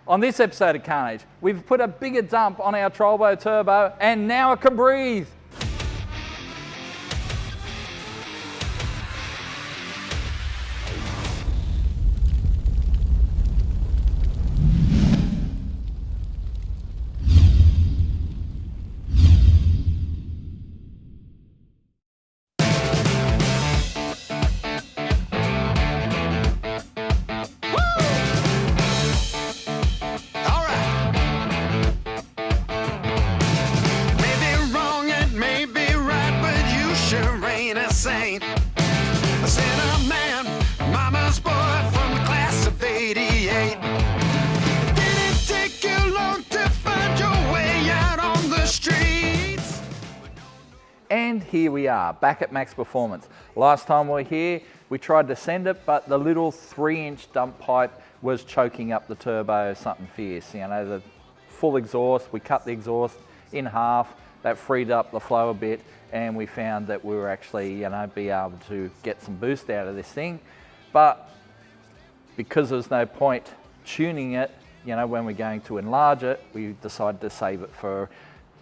On this episode of Carnage, we've put a bigger dump on our Trolvo turbo and now it can breathe. And here we are, back at max performance. Last time we were here, we tried to send it, but the little 3-inch dump pipe was choking up the turbo, something fierce. You know, the full exhaust, we cut the exhaust in half, that freed up the flow a bit, and we found that we were actually, you know, be able to get some boost out of this thing. But because there's no point tuning it, you know, when we're going to enlarge it, we decided to save it for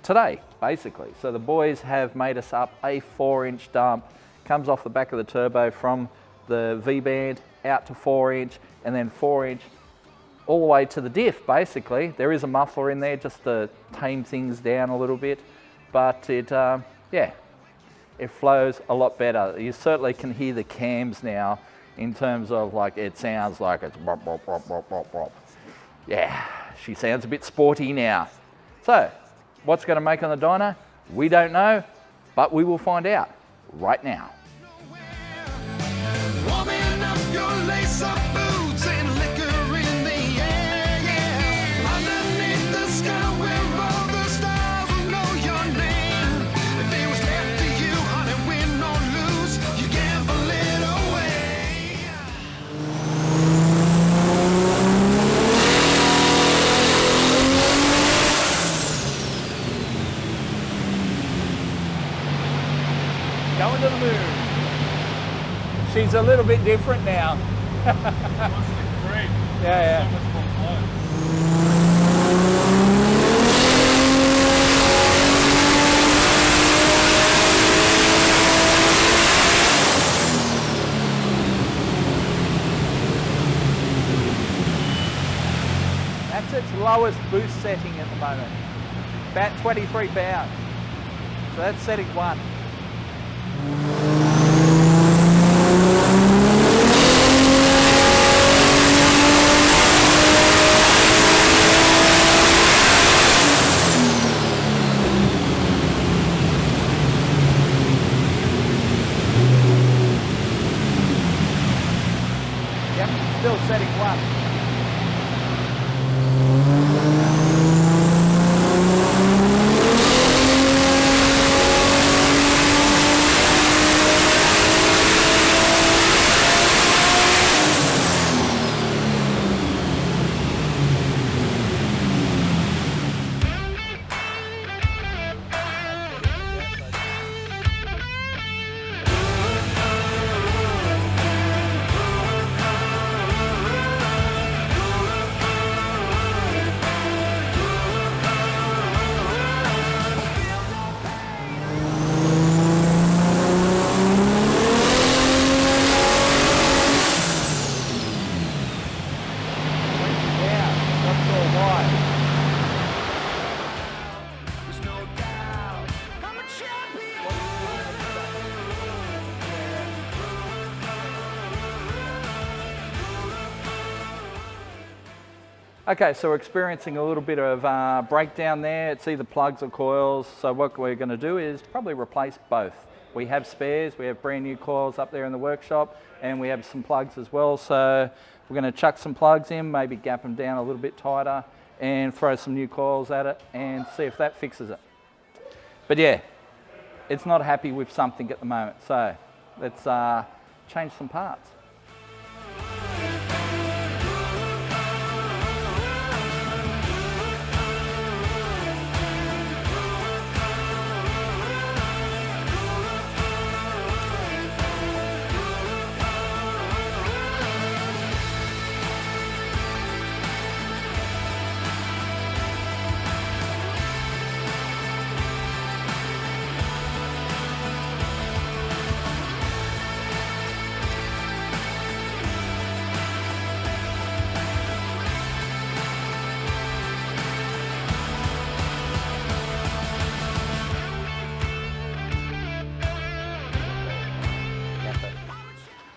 today, basically. So the boys have made us up a 4-inch dump, comes off the back of the turbo from the V-band out to 4-inch, and then 4-inch all the way to the diff, basically. There is a muffler in there just to tame things down a little bit, but it, yeah, it flows a lot better. You certainly can hear the cams now in terms of, like, it sounds like it's bop, bop, bop, bop, bop, bop. Yeah, she sounds a bit sporty now. So, what's going to make on the dyno? We don't know, but we will find out right now. Warming up your lace-up boots and liquor in the air, yeah. Underneath the sky where all the stars will know your name. If it was left to you, honey, win or lose, you gamble it away. Going to the moon. She's a little bit different now. Great. Yeah. So much more flow. That's its lowest boost setting at the moment. About 23 pounds. So that's setting 1. Yep, still setting 1. Okay, so we're experiencing a little bit of breakdown there. It's either plugs or coils. So what we're going to do is probably replace both. We have spares, we have brand new coils up there in the workshop, and we have some plugs as well. So we're going to chuck some plugs in, maybe gap them down a little bit tighter, and throw some new coils at it and see if that fixes it. But yeah, it's not happy with something at the moment. So let's change some parts.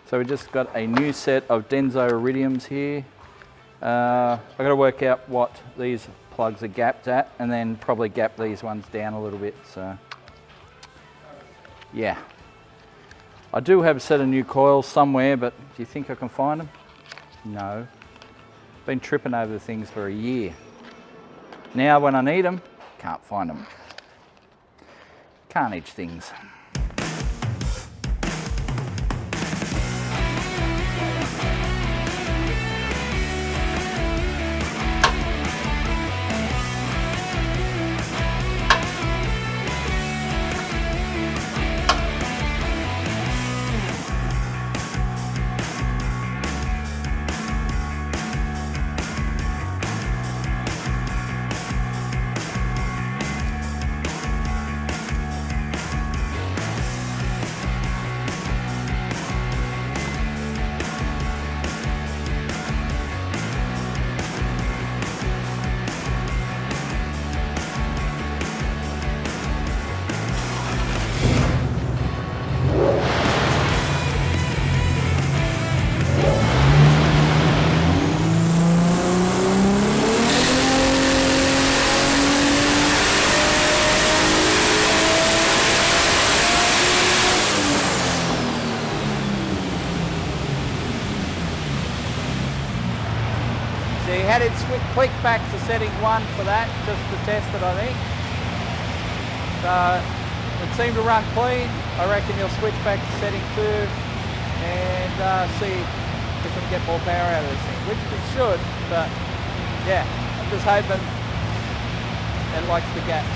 So we just got a new set of Denso iridiums here. I've got to work out what these plugs are gapped at and then probably gap these ones down a little bit. So yeah. I do have a set of new coils somewhere, but do you think I can find them? No. Been tripping over the things for a year. Now when I need them, can't find them. Carnage things. So you had it click back to setting 1 for that, just to test it, I think. So it seemed to run clean. I reckon you'll switch back to setting 2 and see if we can get more power out of this thing, which we should, but yeah, I'm just hoping it likes the gaps.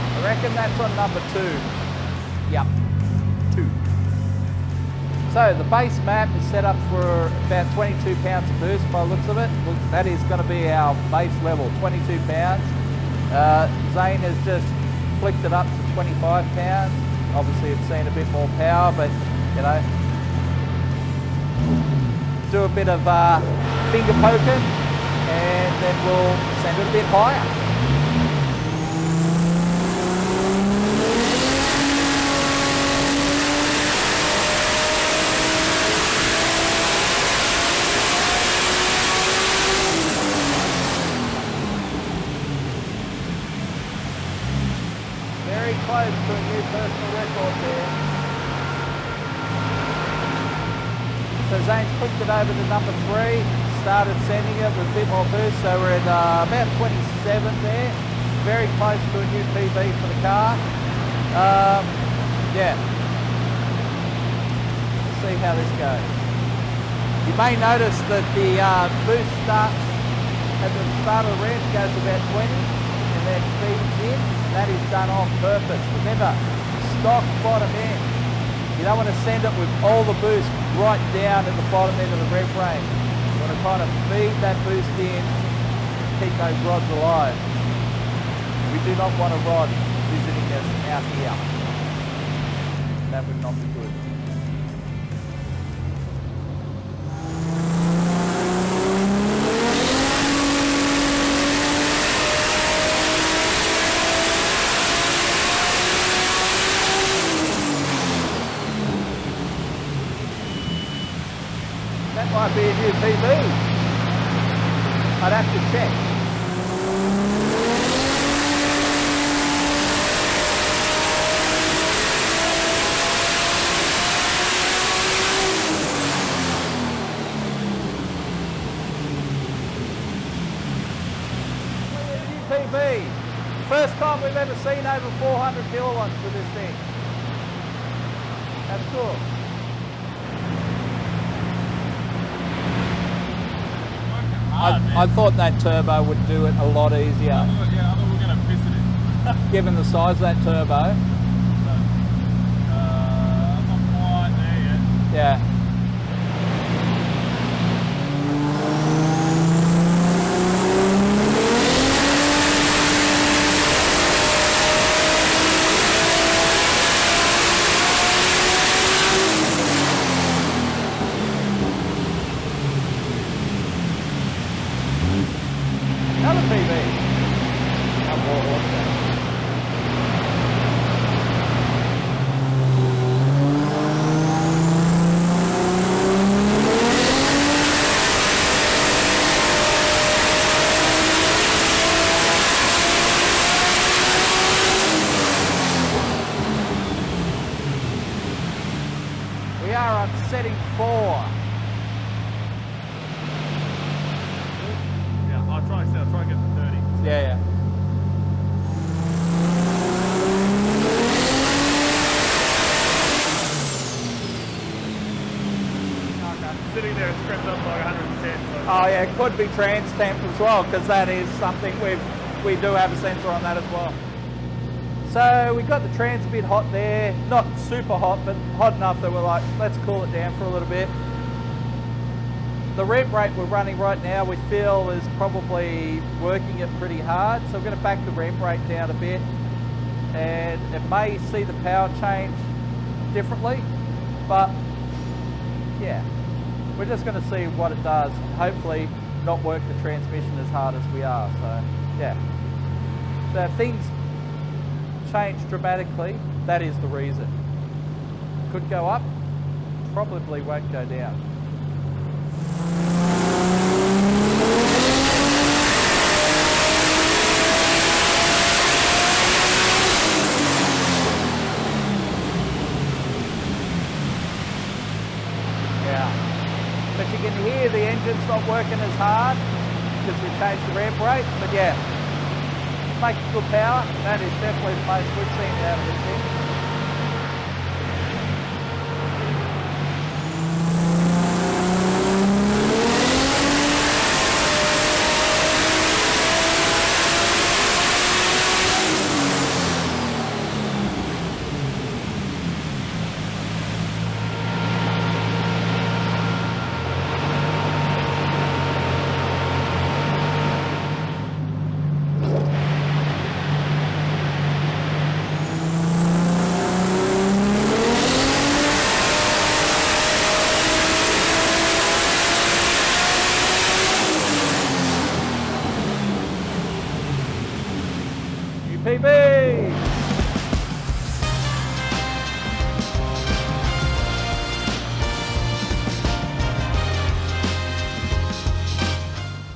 I reckon that's on number 2. Yep, 2. So the base map is set up for about 22 pounds of boost by the looks of it. Well, that is going to be our base level, 22 pounds. Zane has just flicked it up to 25 pounds. Obviously it's seen a bit more power, but you know, do a bit of finger poking and then we'll send it a bit higher. Very close to a new personal record there. So Zane's clicked it over to number 3, started sending it with a bit more boost, so we're at about 27 there. Very close to a new PB for the car. Yeah. Let's see how this goes. You may notice that the boost starts at the start of the ramp, goes to about 20 and then feeds in. That is done on purpose. Remember, stock bottom end. You don't want to send it with all the boost right down at the bottom end of the rev range. You want to kind of feed that boost in, keep those rods alive. We do not want a rod visiting us out here. That would not be good. That might be a new PB. I'd have to check. New PB. First time we've ever seen over 400 kilowatts with this thing. That's cool. I thought that turbo would do it a lot easier. I thought we were going to piss it in. Given the size of that turbo. I'm not quite there yet. Yeah. We are on setting 4. Yeah, I'll try and get to 30. Yeah. Sitting there, it's crept up like 110. So. Oh yeah, it could be trans temp as well, because that is something we do have a sensor on that as well. So we got the trans a bit hot there, not super hot, but hot enough that we're like, let's cool it down for a little bit. The rev rate we're running right now, we feel is probably working it pretty hard. So we're going to back the rev rate down a bit, and it may see the power change differently, but yeah. We're just going to see what it does. Hopefully not work the transmission as hard as we are. So yeah. So if things change dramatically, that is the reason. Could go up, probably won't go down. But you can hear the engine's not working as hard because we changed the rev rate. But yeah, it's making good power. That is definitely the most we've seen out of this thing. UPB!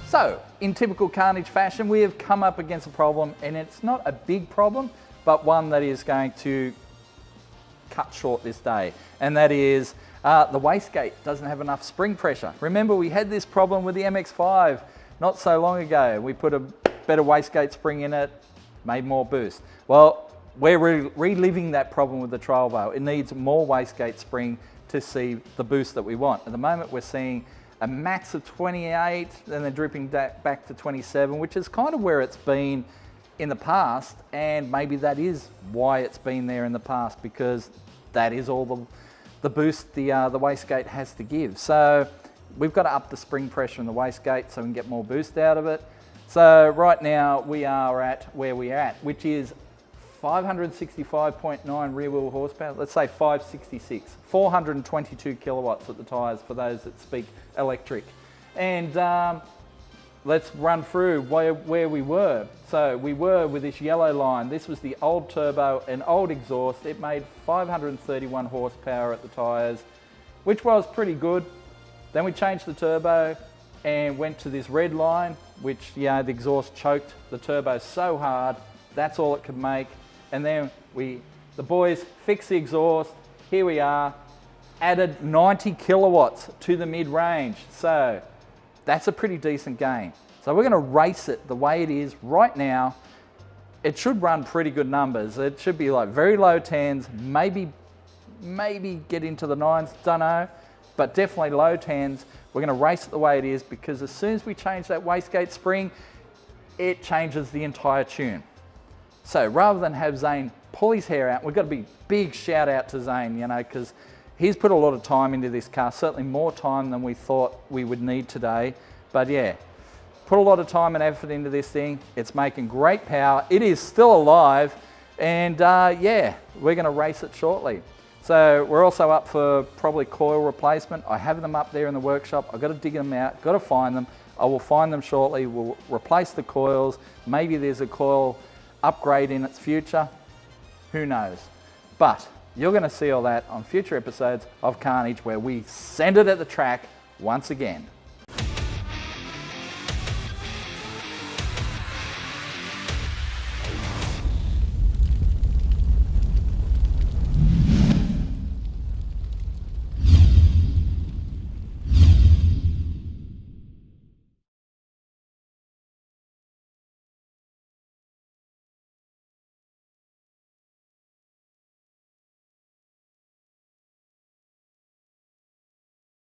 So, in typical Carnage fashion, we have come up against a problem, and it's not a big problem, but one that is going to cut short this day. And that is the wastegate doesn't have enough spring pressure. Remember, we had this problem with the MX-5 not so long ago. We put a better wastegate spring in it, made more boost. Well, we're reliving that problem with the Trolvo. It needs more wastegate spring to see the boost that we want. At the moment, we're seeing a max of 28, and then drooping back to 27, which is kind of where it's been in the past, and maybe that is why it's been there in the past, because that is all the boost the wastegate has to give. So we've got to up the spring pressure in the wastegate so we can get more boost out of it. So right now we are at where we're at, which is 565.9 rear wheel horsepower, let's say 566, 422 kilowatts at the tyres for those that speak electric. And let's run through where we were. So we were with this yellow line. This was the old turbo and old exhaust. It made 531 horsepower at the tyres, which was pretty good. Then we changed the turbo and went to this red line, which, the exhaust choked the turbo so hard, that's all it could make. And then the boys fixed the exhaust. Here we are, added 90 kilowatts to the mid-range. So that's a pretty decent gain. So we're going to race it the way it is right now. It should run pretty good numbers. It should be like very low 10s, maybe get into the 9s, don't know, but definitely low 10s. We're going to race it the way it is, because as soon as we change that wastegate spring, it changes the entire tune. So rather than have Zane pull his hair out, we've got to be big shout out to Zane, because he's put a lot of time into this car, certainly more time than we thought we would need today. But yeah, put a lot of time and effort into this thing. It's making great power. It is still alive, and yeah, we're going to race it shortly. So we're also up for probably coil replacement. I have them up there in the workshop. I've got to dig them out, got to find them. I will find them shortly. We'll replace the coils. Maybe there's a coil upgrade in its future. Who knows? But you're going to see all that on future episodes of Carnage, where we send it at the track once again.